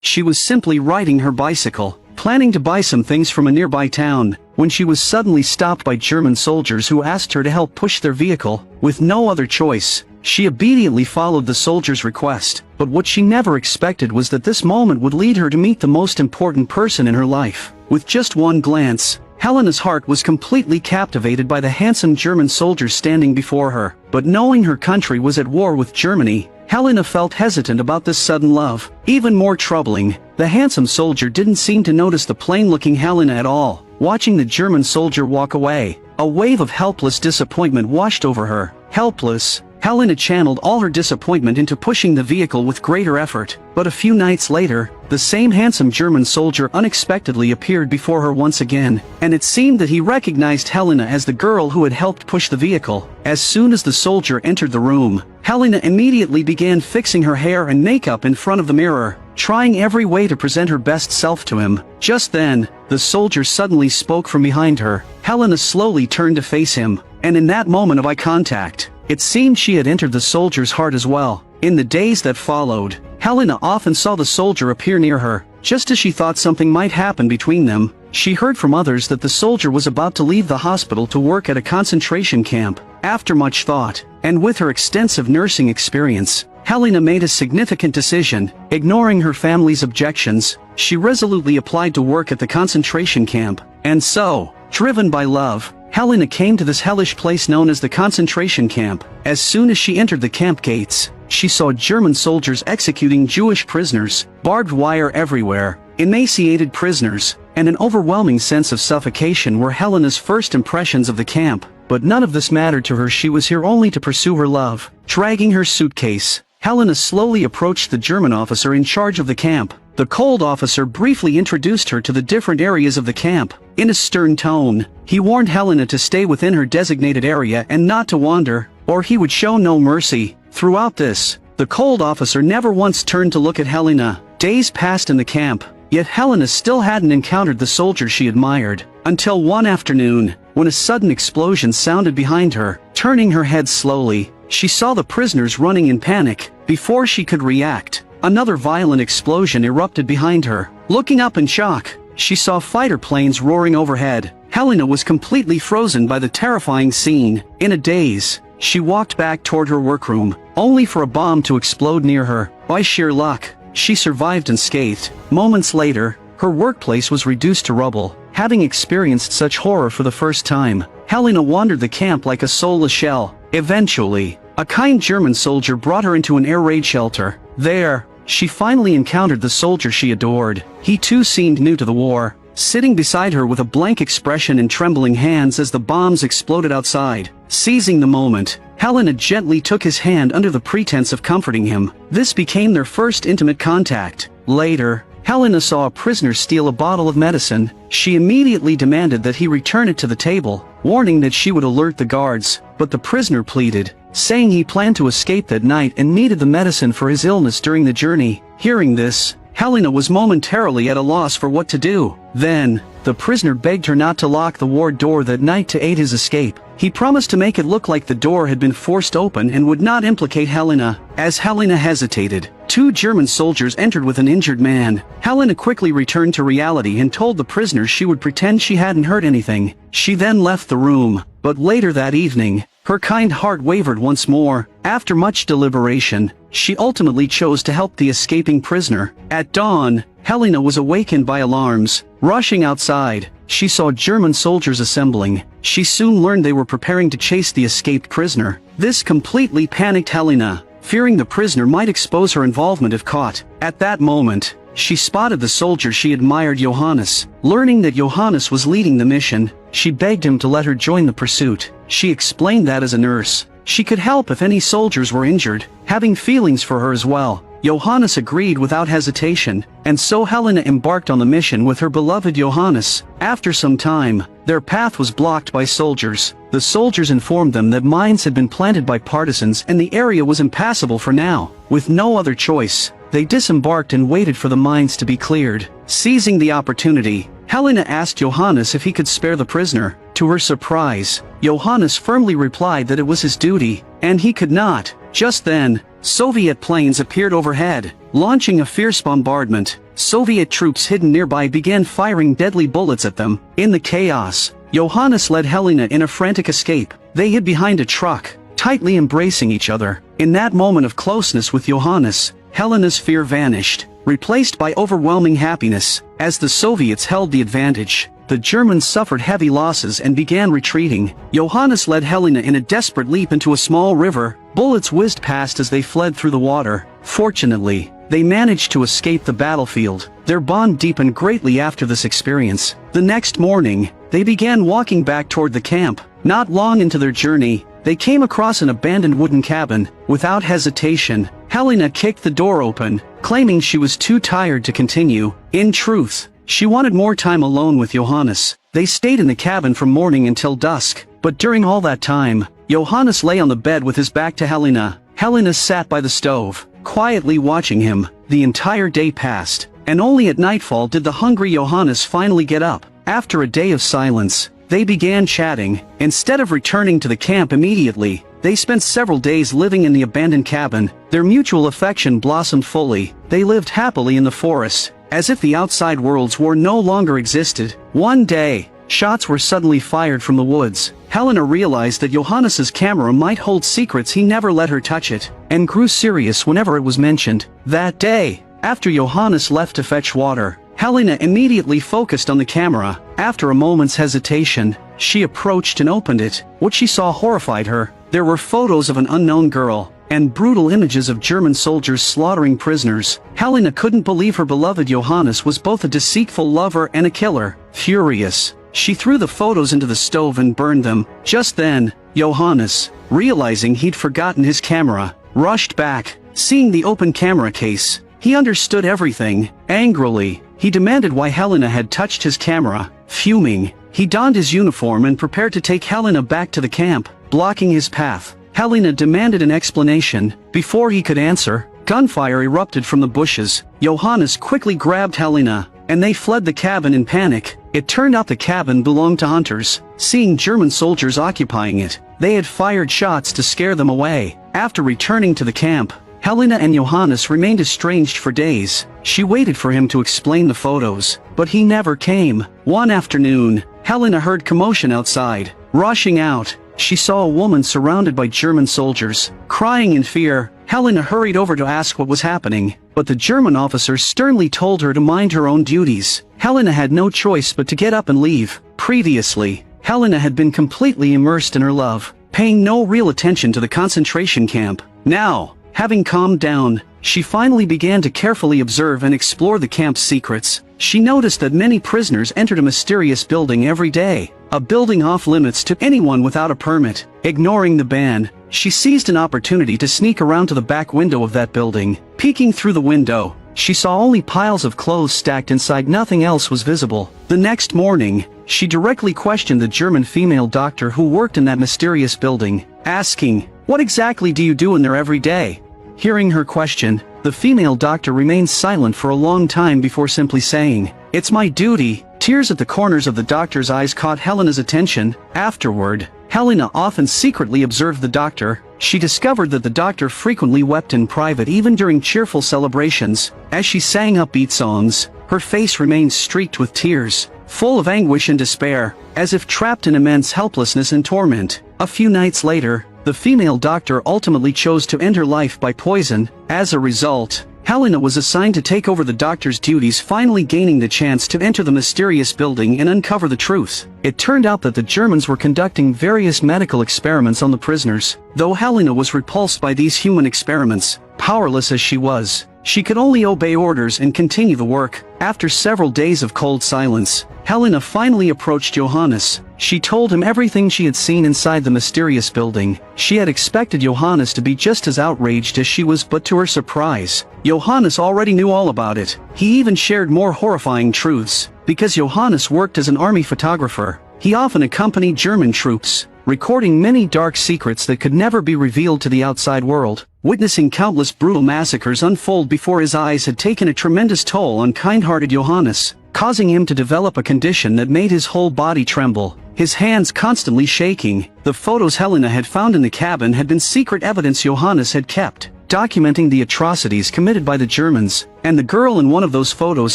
She was simply riding her bicycle, planning to buy some things from a nearby town, when she was suddenly stopped by German soldiers who asked her to help push their vehicle. With no other choice, she obediently followed the soldiers' request, but what she never expected was that this moment would lead her to meet the most important person in her life. With just one glance, Helena's heart was completely captivated by the handsome German soldiers standing before her. But knowing her country was at war with Germany, Helena felt hesitant about this sudden love. Even more troubling, the handsome soldier didn't seem to notice the plain-looking Helena at all. Watching the German soldier walk away, a wave of helpless disappointment washed over her. Helpless, Helena channeled all her disappointment into pushing the vehicle with greater effort. But a few nights later, the same handsome German soldier unexpectedly appeared before her once again, and it seemed that he recognized Helena as the girl who had helped push the vehicle. As soon as the soldier entered the room, Helena immediately began fixing her hair and makeup in front of the mirror, trying every way to present her best self to him. Just then, the soldier suddenly spoke from behind her. Helena slowly turned to face him, and in that moment of eye contact, it seemed she had entered the soldier's heart as well. In the days that followed, Helena often saw the soldier appear near her. Just as she thought something might happen between them, she heard from others that the soldier was about to leave the hospital to work at a concentration camp. After much thought, and with her extensive nursing experience, Helena made a significant decision. Ignoring her family's objections, she resolutely applied to work at the concentration camp. And so, driven by love, Helena came to this hellish place known as the concentration camp. As soon as she entered the camp gates, she saw German soldiers executing Jewish prisoners, barbed wire everywhere, emaciated prisoners, and an overwhelming sense of suffocation were Helena's first impressions of the camp. But none of this mattered to her. She was here only to pursue her love. Dragging her suitcase, Helena slowly approached the German officer in charge of the camp. The cold officer briefly introduced her to the different areas of the camp. In a stern tone, he warned Helena to stay within her designated area and not to wander, or he would show no mercy. Throughout this, the cold officer never once turned to look at Helena. Days passed in the camp, yet Helena still hadn't encountered the soldier she admired, until one afternoon, when a sudden explosion sounded behind her. Turning her head slowly, she saw the prisoners running in panic. Before she could react, another violent explosion erupted behind her. Looking up in shock, she saw fighter planes roaring overhead. Helena was completely frozen by the terrifying scene. In a daze, she walked back toward her workroom, only for a bomb to explode near her. By sheer luck, she survived unscathed. Moments later, her workplace was reduced to rubble. Having experienced such horror for the first time, Helena wandered the camp like a soulless shell. Eventually, a kind German soldier brought her into an air raid shelter. There, she finally encountered the soldier she adored. He too seemed new to the war, sitting beside her with a blank expression and trembling hands as the bombs exploded outside. Seizing the moment, Helena gently took his hand under the pretense of comforting him. This became their first intimate contact. Later, Helena saw a prisoner steal a bottle of medicine. She immediately demanded that he return it to the table, warning that she would alert the guards. But the prisoner pleaded, saying he planned to escape that night and needed the medicine for his illness during the journey. Hearing this, Helena was momentarily at a loss for what to do. Then, the prisoner begged her not to lock the ward door that night to aid his escape. He promised to make it look like the door had been forced open and would not implicate Helena. As Helena hesitated, two German soldiers entered with an injured man. Helena quickly returned to reality and told the prisoners she would pretend she hadn't heard anything. She then left the room, but later that evening, her kind heart wavered once more. After much deliberation, she ultimately chose to help the escaping prisoner. At dawn, Helena was awakened by alarms. Rushing outside, she saw German soldiers assembling. She soon learned they were preparing to chase the escaped prisoner. This completely panicked Helena, fearing the prisoner might expose her involvement if caught. At that moment, she spotted the soldier she admired, Johannes. Learning that Johannes was leading the mission, she begged him to let her join the pursuit. She explained that as a nurse, she could help if any soldiers were injured. Having feelings for her as well, Johannes agreed without hesitation, and so Helena embarked on the mission with her beloved Johannes. After some time, their path was blocked by soldiers. The soldiers informed them that mines had been planted by partisans and the area was impassable for now. With no other choice, they disembarked and waited for the mines to be cleared. Seizing the opportunity, Helena asked Johannes if he could spare the prisoner. To her surprise, Johannes firmly replied that it was his duty, and he could not. Just then, Soviet planes appeared overhead, launching a fierce bombardment. Soviet troops hidden nearby began firing deadly bullets at them. In the chaos, Johannes led Helena in a frantic escape. They hid behind a truck, tightly embracing each other. In that moment of closeness with Johannes, Helena's fear vanished, replaced by overwhelming happiness. As the Soviets held the advantage, the Germans suffered heavy losses and began retreating. Johannes led Helena in a desperate leap into a small river. Bullets whizzed past as they fled through the water. Fortunately, they managed to escape the battlefield. Their bond deepened greatly after this experience. The next morning, they began walking back toward the camp. Not long into their journey, they came across an abandoned wooden cabin. Without hesitation, Helena kicked the door open, claiming she was too tired to continue. In truth, she wanted more time alone with Johannes. They stayed in the cabin from morning until dusk, but during all that time, Johannes lay on the bed with his back to Helena. Helena sat by the stove, quietly watching him. The entire day passed, and only at nightfall did the hungry Johannes finally get up. After a day of silence, they began chatting. Instead of returning to the camp immediately, they spent several days living in the abandoned cabin. Their mutual affection blossomed fully. They lived happily in the forest, as if the outside world's war no longer existed. One day, shots were suddenly fired from the woods. Helena realized that Johannes's camera might hold secrets. He never let her touch it, and grew serious whenever it was mentioned. That day, after Johannes left to fetch water, Helena immediately focused on the camera. After a moment's hesitation, she approached and opened it. What she saw horrified her. There were photos of an unknown girl, and brutal images of German soldiers slaughtering prisoners. Helena couldn't believe her beloved Johannes was both a deceitful lover and a killer. Furious, she threw the photos into the stove and burned them. Just then, Johannes, realizing he'd forgotten his camera, rushed back. Seeing the open camera case, he understood everything. Angrily, he demanded why Helena had touched his camera. Fuming, he donned his uniform and prepared to take Helena back to the camp. Blocking his path, Helena demanded an explanation. Before he could answer, gunfire erupted from the bushes. Johannes quickly grabbed Helena, and they fled the cabin in panic. It turned out the cabin belonged to hunters. Seeing German soldiers occupying it, they had fired shots to scare them away. After returning to the camp, Helena and Johannes remained estranged for days. She waited for him to explain the photos, but he never came. One afternoon, Helena heard commotion outside. Rushing out, she saw a woman surrounded by German soldiers. Crying in fear, Helena hurried over to ask what was happening, but the German officer sternly told her to mind her own duties. Helena had no choice but to get up and leave. Previously, Helena had been completely immersed in her love, paying no real attention to the concentration camp. Now, having calmed down, she finally began to carefully observe and explore the camp's secrets. She noticed that many prisoners entered a mysterious building every day, a building off limits to anyone without a permit. Ignoring the ban, she seized an opportunity to sneak around to the back window of that building. Peeking through the window, she saw only piles of clothes stacked inside. Nothing else was visible. The next morning, she directly questioned the German female doctor who worked in that mysterious building, asking, "What exactly do you do in there every day?" Hearing her question, the female doctor remained silent for a long time before simply saying, "It's my duty." Tears at the corners of the doctor's eyes caught Helena's attention. Afterward, Helena often secretly observed the doctor. She discovered that the doctor frequently wept in private even during cheerful celebrations. As she sang upbeat songs, her face remained streaked with tears, full of anguish and despair, as if trapped in immense helplessness and torment. A few nights later, the female doctor ultimately chose to end her life by poison. As a result, Helena was assigned to take over the doctor's duties, finally gaining the chance to enter the mysterious building and uncover the truth. It turned out that the Germans were conducting various medical experiments on the prisoners. Though Helena was repulsed by these human experiments, powerless as she was, she could only obey orders and continue the work. After several days of cold silence, Helena finally approached Johannes. She told him everything she had seen inside the mysterious building. She had expected Johannes to be just as outraged as she was, but to her surprise, Johannes already knew all about it. He even shared more horrifying truths. Because Johannes worked as an army photographer, he often accompanied German troops, recording many dark secrets that could never be revealed to the outside world. Witnessing countless brutal massacres unfold before his eyes had taken a tremendous toll on kind-hearted Johannes, causing him to develop a condition that made his whole body tremble, his hands constantly shaking. The photos Helena had found in the cabin had been secret evidence Johannes had kept. documenting the atrocities committed by the Germans, and the girl in one of those photos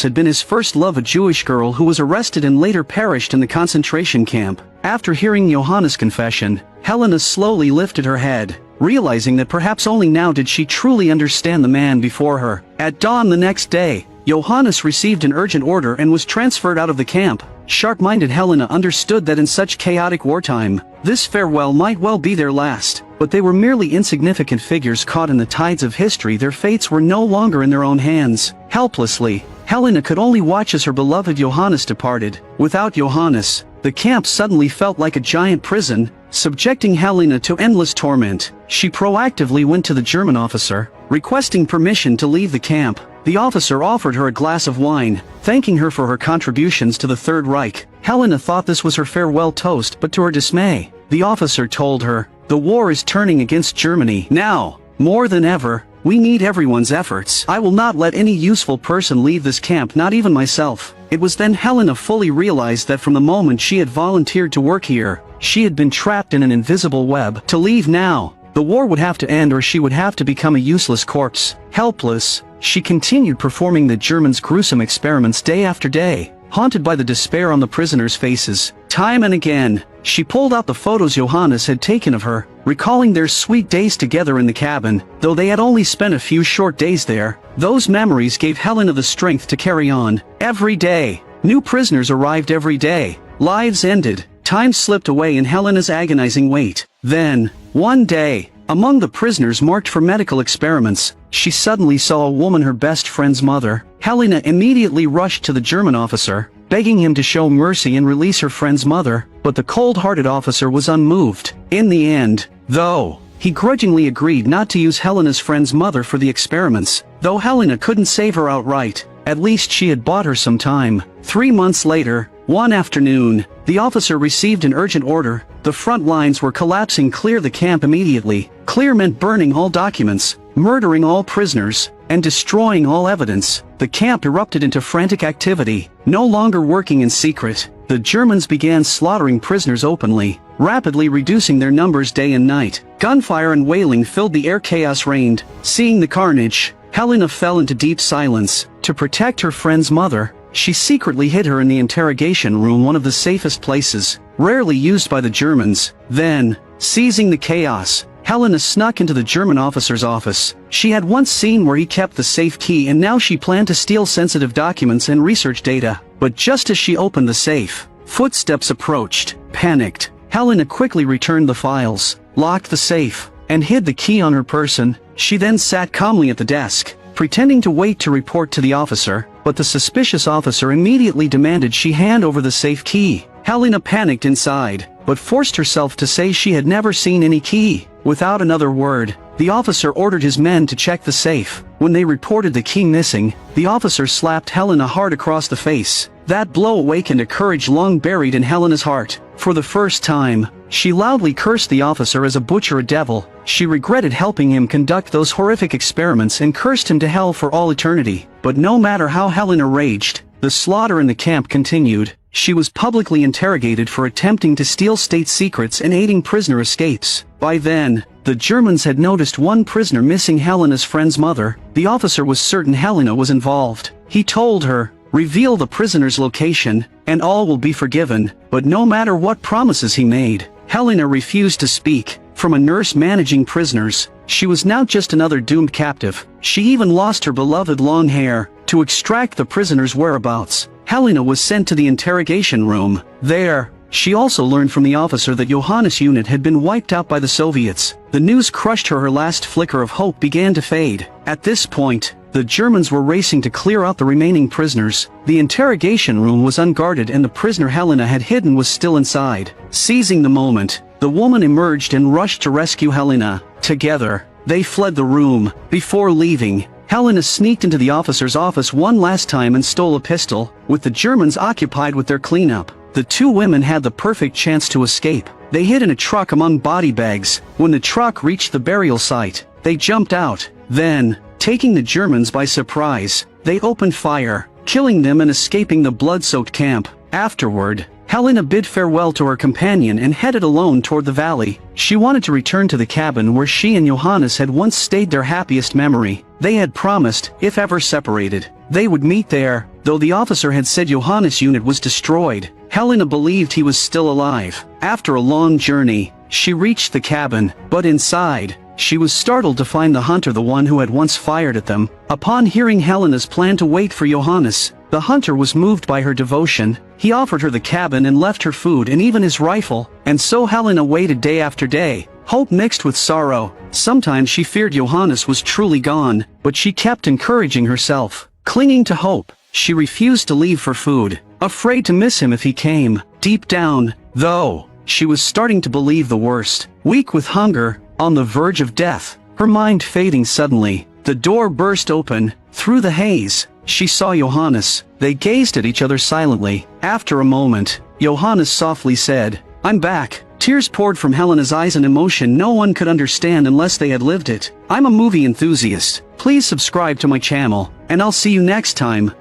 had been his first love, a Jewish girl who was arrested and later perished in the concentration camp. After hearing Johannes' confession, Helena slowly lifted her head, realizing that perhaps only now did she truly understand the man before her. At dawn the next day, Johannes received an urgent order and was transferred out of the camp. Sharp-minded Helena understood that in such chaotic wartime, this farewell might well be their last, but they were merely insignificant figures caught in the tides of history. Their fates were no longer in their own hands. Helplessly, Helena could only watch as her beloved Johannes departed. Without Johannes, the camp suddenly felt like a giant prison, subjecting Helena to endless torment. She proactively went to the German officer, requesting permission to leave the camp. The officer offered her a glass of wine, thanking her for her contributions to the Third Reich. Helena thought this was her farewell toast, but to her dismay, the officer told her, "The war is turning against Germany. Now, more than ever, we need everyone's efforts. I will not let any useful person leave this camp, not even myself." It was then Helena fully realized that from the moment she had volunteered to work here, she had been trapped in an invisible web. To leave now, the war would have to end, or she would have to become a useless corpse. Helpless, she continued performing the Germans' gruesome experiments day after day. Haunted by the despair on the prisoners' faces, time and again, she pulled out the photos Johannes had taken of her, recalling their sweet days together in the cabin. Though they had only spent a few short days there, those memories gave Helena the strength to carry on. Every day, new prisoners arrived every day. Lives ended, time slipped away in Helena's agonizing wait. Then, one day, among the prisoners marked for medical experiments, she suddenly saw a woman, her best friend's mother. Helena immediately rushed to the German officer, begging him to show mercy and release her friend's mother, but the cold-hearted officer was unmoved. In the end, though, he grudgingly agreed not to use Helena's friend's mother for the experiments. Though Helena couldn't save her outright, at least she had bought her some time. 3 months later, one afternoon, the officer received an urgent order. The front lines were collapsing. Clear the camp immediately. Clear meant burning all documents, murdering all prisoners, and destroying all evidence. The camp erupted into frantic activity. No longer working in secret, the Germans began slaughtering prisoners openly, rapidly reducing their numbers day and night. Gunfire and wailing filled the air. Chaos reigned. Seeing the carnage, Helena fell into deep silence. To protect her friend's mother, she secretly hid her in the interrogation room, one of the safest places, rarely used by the Germans. Then, seizing the chaos, Helena snuck into the German officer's office. She had once seen where he kept the safe key, and now she planned to steal sensitive documents and research data. But just as she opened the safe, footsteps approached. Panicked, Helena quickly returned the files, locked the safe, and hid the key on her person. She then sat calmly at the desk, pretending to wait to report to the officer, but the suspicious officer immediately demanded she hand over the safe key. Helena panicked inside, but forced herself to say she had never seen any key. Without another word, the officer ordered his men to check the safe. When they reported the key missing, the officer slapped Helena hard across the face. That blow awakened a courage long buried in Helena's heart. For the first time, she loudly cursed the officer as a butcher, a devil. She regretted helping him conduct those horrific experiments and cursed him to hell for all eternity. But no matter how Helena raged, the slaughter in the camp continued. She was publicly interrogated for attempting to steal state secrets and aiding prisoner escapes. By then, the Germans had noticed one prisoner missing, Helena's friend's mother. The officer was certain Helena was involved. He told her, "Reveal the prisoner's location, and all will be forgiven." But no matter what promises he made, Helena refused to speak. From a nurse managing prisoners, she was now just another doomed captive. She even lost her beloved long hair. To extract the prisoner's whereabouts, Helena was sent to the interrogation room. There, she also learned from the officer that Johannes' unit had been wiped out by the Soviets. The news crushed her. Her last flicker of hope began to fade. At this point, the Germans were racing to clear out the remaining prisoners. The interrogation room was unguarded, and the prisoner Helena had hidden was still inside. Seizing the moment, the woman emerged and rushed to rescue Helena. Together, they fled the room. Before leaving, Helena sneaked into the officer's office one last time and stole a pistol. With the Germans occupied with their cleanup, the two women had the perfect chance to escape. They hid in a truck among body bags. When the truck reached the burial site, they jumped out. Then, taking the Germans by surprise, they opened fire, killing them and escaping the blood-soaked camp. Afterward, Helena bid farewell to her companion and headed alone toward the valley. She wanted to return to the cabin where she and Johannes had once stayed, their happiest memory. They had promised, if ever separated, they would meet there. Though the officer had said Johannes' unit was destroyed, Helena believed he was still alive. After a long journey, she reached the cabin, but inside, she was startled to find the hunter, the one who had once fired at them. Upon hearing Helena's plan to wait for Johannes, the hunter was moved by her devotion. He offered her the cabin and left her food and even his rifle, and so Helena waited day after day, hope mixed with sorrow. Sometimes she feared Johannes was truly gone, but she kept encouraging herself. Clinging to hope, she refused to leave for food, afraid to miss him if he came. Deep down, though, she was starting to believe the worst. Weak with hunger, on the verge of death, her mind fading suddenly, the door burst open. Through the haze, she saw Johannes. They gazed at each other silently. After a moment, Johannes softly said, "I'm back." Tears poured from Helena's eyes, an emotion no one could understand unless they had lived it. I'm a movie enthusiast. Please subscribe to my channel, and I'll see you next time.